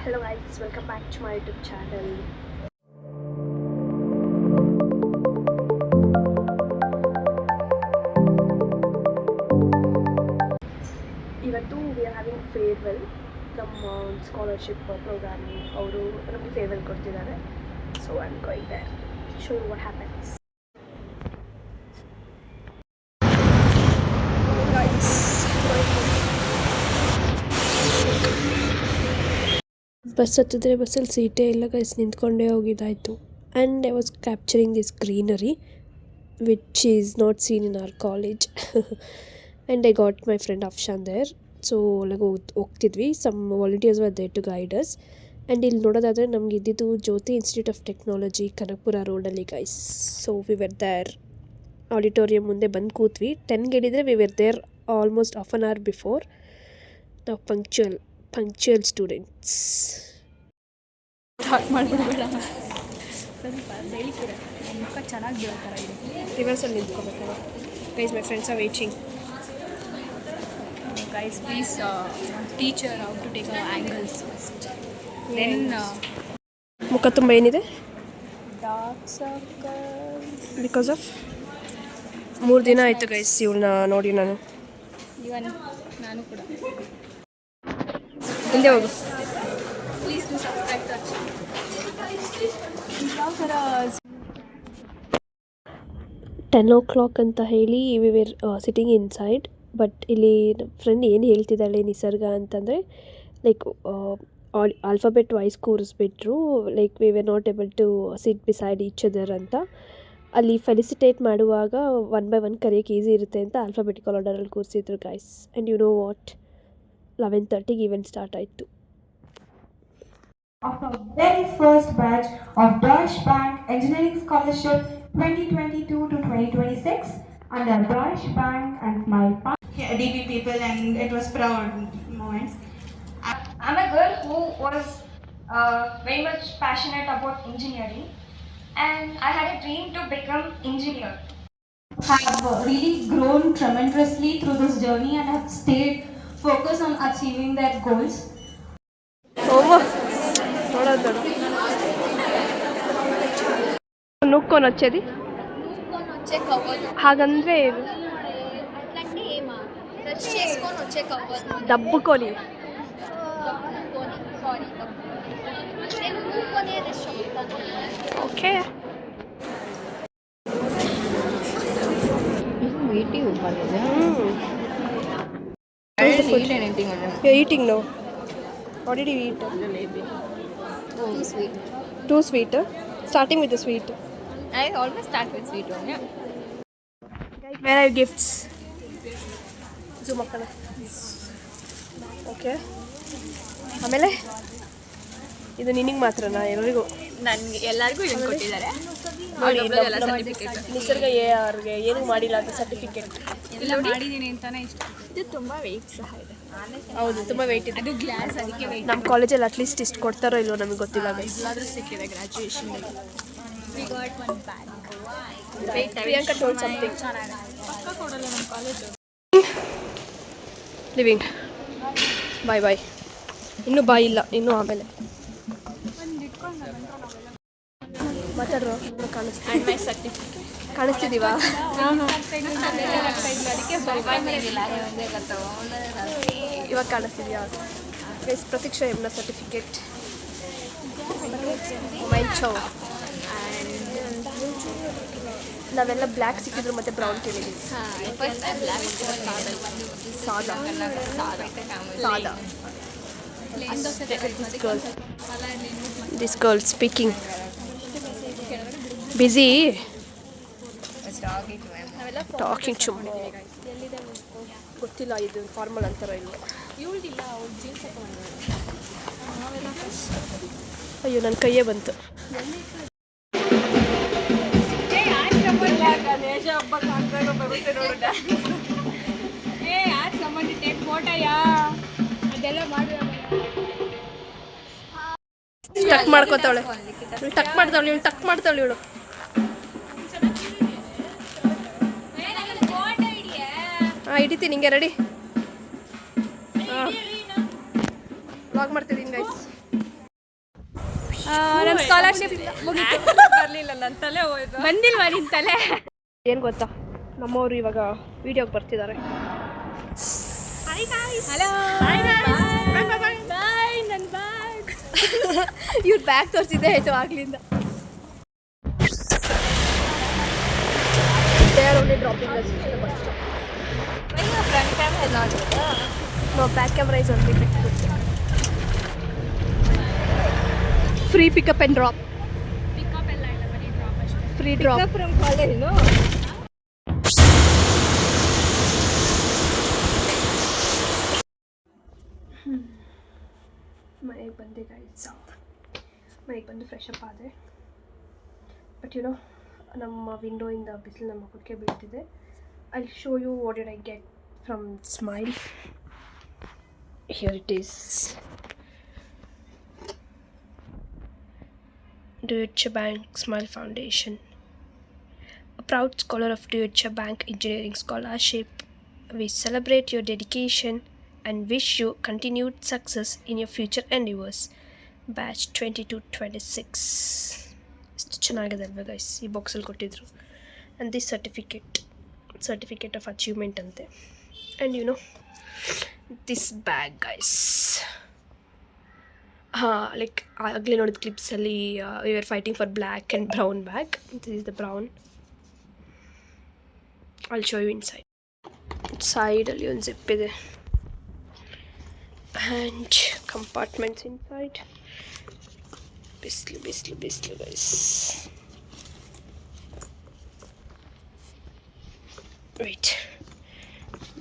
Hello guys, welcome back to my YouTube channel. ಇವತ್ತು we are having farewell ನಮ್ಮ scholarship programming ಅವರು ನಮಗೆ farewell ಕೊಡ್ತಿದ್ದಾರೆ. So I'm going there. Show you what happens. Bus ಹತ್ತಿದ್ರೆ ಬಸ್ಸಲ್ಲಿ ಸೀಟೇ ಇಲ್ಲ ಗೈಸ್, ನಿಂತ್ಕೊಂಡೇ ಹೋಗಿದ್ದಾಯಿತು. And I was capturing this greenery which is not seen in our college. And I got my friend Afshan there. So ಒಳಗೆ ಹೋಗ್ತಿದ್ವಿ. Some volunteers were there to guide us. And ಇಲ್ಲಿ ನೋಡೋದಾದರೆ ನಮ್ಗೆ ಇದ್ದಿದ್ದು Jyothi institute of technology Kanakapura ರೋಡಲ್ಲಿ guys. So we were there. Auditorium ಮುಂದೆ ಬಂದು ಕೂತ್ವಿ. 10ಗೆ ಹಿಡಿದ್ರೆ we were there almost half on hour before. ನಾವು ಪಂಕ್ಚುಯಲ್ ಸ್ಟೂಡೆಂಟ್ಸ್. ಸ್ಟಾರ್ಟ್ ಮಾಡಿಬಿಡ್ಬೇಡ, ಸ್ವಲ್ಪ ಬೆಳಿತೀರ ಮುಖ ಚೆನ್ನಾಗಿ ಬೀಳ್ತಾರ. ಇದೆ ರಿವರ್ಸಲ್ಲಿ ನಿಂತ್ಕೋಬೇಕು guys. My friends are waiting. Guys please teacher how to take angles first, then ಮುಖ ತುಂಬ ಏನಿದೆ ಡಾರ್ಕ್ ಸರ್ಕಲ್ ಬಿಕಾಸ್ ಆಫ್ 3 ದಿನ ಆಯಿತು ಗೈಸ್ ಇವಳನ್ನ ನೋಡಿ ನಾನು. ಇವನ್ ನಾನು ಕೂಡ. ಹಿಂದೆ ಹೋಗು. ಪ್ಲೀಸ್ ಡೂ ಸಬ್ಸ್ಕ್ರೈಬ್ ಟು ಯಾವ ಥರ 10 o'clock ಅಂತ ಹೇಳಿ we were sitting inside. But ಇಲ್ಲಿ ನಮ್ಮ ಫ್ರೆಂಡ್ ಏನು ಹೇಳ್ತಿದ್ದಾಳೆ ನಿಸರ್ಗ ಅಂತಂದರೆ, ಲೈಕ್ ಆಲ್ಫಾಬೆಟ್ ವೈಸ್ ಕೂರಿಸ್ಬಿಟ್ರು. Like we were not able to sit beside each other ಅಂತ. ಅಲ್ಲಿ ಫೆಲಿಸಿಟೇಟ್ ಮಾಡುವಾಗ 1 by 1 ಕರೆಯೋಕ್ಕೆ ಈಸಿ ಇರುತ್ತೆ ಅಂತ ಆಲ್ಫಾಬೆಟಿಕಲ್ ಆರ್ಡರಲ್ಲಿ ಕೂರಿಸಿದ್ರು guys. And you know what, 11:30ಗೆ ಈವೆಂಟ್ ಸ್ಟಾರ್ಟ್ ಆಯಿತು. Of our very first batch of Deutsche Bank Engineering Scholarship 2022 to 2026 under Deutsche Bank and my DB people, and it was proud moments. I'm a girl who was very much passionate about engineering, and I had a dream to become engineer. have really grown tremendously through this journey and have stayed focused on achieving their goals. నుక్కొని వచ్చేది వచ్చే కవ్వదు ಹಾಗಂದ್ರೆ అట్లాంటి ఏమా touch చేసుకొని వచ్చే కవ్వదు. దబ్బుకొని sorry నేను ఊరుకొనేది చెప్తాను. Okay. You're eating now. What did you eat? Jalebi. Too sweet. Too sweet. Starting with the sweet. I always start with sweet one. Yeah. Guys, where are your gifts? Zoom up. Okay. ಆಮೇಲೆ ಇದು ನಿನಗೆ ಮಾತ್ರನಾ ಎಲ್ಲರಿಗೂ? ನನಗೆ ಎಲ್ಲರಿಗೂ ಏನು ಕೊಟ್ಟಿದ್ದಾರೆ ನೋಡಿ. ನಿಸರ್ಗ ಅವ್ರಿಗೆ ಏನೂ ಮಾಡಿಲ್ಲ ಅಂತ ಸರ್ಟಿಫಿಕೇಟ್ ಎಲ್ಲ ಮಾಡಿದ್ದೀನಿ ಅಂತಾನೆ ಇಷ್ಟ. ಇದು ತುಂಬ ವೆಯ್ಟ್ ಸಹ ಇದೆ. ಹೌದು, ತುಂಬ ವೆಯ್ಟ್ ಇದೆ. ಅದು ಗ್ಲಾಸ್, ಅದಕ್ಕೆ ವೆಯ್ಟ್. ನಮ್ಮ ಕಾಲೇಜಲ್ಲಿ ಅಟ್ಲೀಸ್ಟ್ ಇಷ್ಟು ಕೊಡ್ತಾರೋ ಇಲ್ಲೋ ನಮಗೆ ಗೊತ್ತಿಲ್ಲ. ಎಲ್ಲಾದರೂ ಸಿಕ್ಕಿದೆ ಗ್ರ್ಯಾಜುಯೇಷನ್ಗೆ. We got one bag. Priyanka told something. ಪಕ್ಕ ಕೊಡಲ್ಲ ನಮ್ಮ ಕಾಲೇಜು. ಲಿವಿಂಗ್. ಬಾಯ್ ಬಾಯ್. ಇನ್ನೂ ಬಾಯ್ ಇಲ್ಲ, ಇನ್ನೂ ಆಮೇಲೆ ಮಾತಾಡ್ರೋ. ಆ್ಯಂಡ್ ಮೈ ಸರ್ಟಿಫಿಕೇಟ್ ಕಾಣಿಸ್ತಿದ್ದೀವಾ? ಇವಾಗ ಕಾಣಿಸ್ತಿದ್ಯಾ ಗೈಸ್? ಪ್ರತೀಕ್ಷಾ ಎಮ್ನ ಸರ್ಟಿಫಿಕೇಟ್, ಮೊಬೈಲ್ ಚೌ. ಆ್ಯಂಡ್ ನಾವೆಲ್ಲ ಬ್ಲ್ಯಾಕ್ ಸಿಕ್ಕಿದ್ರು ಮತ್ತು ಬ್ರೌನ್ ಕೇಳಿದ್ವಿ. ಸಾದಾ ಸಾದಾ. This girl speaking. Busy talking to me. ಗೊತ್ತಿಲ್ಲ ಇದು ಫಾರ್ಮಲ್ ಅಂತಾರ ಇಲ್ಲ. ಅಯ್ಯೋ ನನ್ನ ಕೈಯೇ ಬಂತು. ಟಕ್ ಮಾಡ್ಕೋತಾವಳೆ, ಟಕ್ ಮಾಡ್ತಾವಳೆ ಇವಳು, ಟಕ್ ಮಾಡ್ತಾವಳೆ ಇವಳು. ಹಿಡಿತೀನಿ ಹಿಂಗೆ. ರೆಡಿ? ವ್ಲಾಗ್ ಮಾಡ್ತಿದ್ದೀನಿ ಗೈಸ್. ಸ್ಕಾಲರ್ಶಿಪ್ ಬರಲಿಲ್ಲ ನನ್ನ ತಲೆ ಹೋಯ್ತು. ಬಂದಿಲ್ವಾ ನಿನ್ ತಲೆ? ಏನು ಗೊತ್ತಾ, ನಮ್ಮವರು ಇವಾಗ ವಿಡಿಯೋಗೆ ಬರ್ತಿದ್ದಾರೆ. ಹಲೋ ಬಾಯ್ ನನ್ನ ಬ್ಯಾಗ್. ಇವ್ರ ಬ್ಯಾಗ್ ತೋರಿಸಿದ್ದೆ ಆಯ್ತು ಆಗ್ಲಿಂದ. They are only dropping us at the bus stop. Front camera ಎಲ್ಲ No, back camera is only picked up. Free pickup and drop. Pickup ಎಲ್ಲ ಇಲ್ಲ, ಬರೀ ಡ್ರಾಪ್ ಅಷ್ಟೇ. Free drop. From college. ಮನೆಗೆ ಬಂದೆ ಗೈಸ್. ಮನೆಗೆ ಬಂದು ಫ್ರೆಶ್ ಅಪ್ ಆದೆ. ಬಟ್ ನಮ್ಮ ವಿಂಡೋಯಿಂದ ಬಿಸಿಲು ನಮ್ಮ ಮುಖಕ್ಕೆ ಬೀಳ್ತಿದೆ. I show you what did I get from smile. Here it is. Deutsche Bank Smile Foundation. A proud scholar of Deutsche Bank Engineering Scholarship, we celebrate your dedication and wish you continued success in your future endeavors. Batch 22-26. ಎಷ್ಟು ಚೆನ್ನಾಗಿದೆ ಅಲ್ವಾ guys, ಈ ಬಾಕ್ಸಲ್ಲಿ ಕೊಟ್ಟಿದ್ರು. And this certificate of achievement ಅಂತೆ. And this bag guys. Like ಆಗಲೇ ನೋಡಿದ ಕ್ಲಿಪ್ಸಲ್ಲಿ we are fighting for black and brown bag. This is the brown. I'll show you inside. ಸೈಡಲ್ಲಿ ಒಂದು ಜಿಪ್ ಇದೆ ಆ್ಯಂಡ್ ಕಂಪಾರ್ಟ್ಮೆಂಟ್ಸ್ ಇನ್ಸೈಡ್. ಬಿಸಿಲು ಗೈಸ್. ವೆಯ್ಟ್,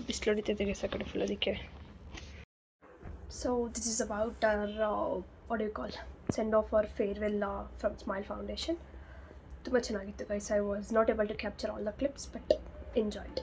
ಬಿಸಿಲು ಹೊಡಿತೈತೆ ಗೈಸ್ ಆ ಕಡೆ ಫುಲ್, ಅದಕ್ಕೆ. So this is about our send off or farewell from Smile Foundation. ತುಂಬ ಚೆನ್ನಾಗಿತ್ತು guys. I was not able to capture all the clips but enjoyed.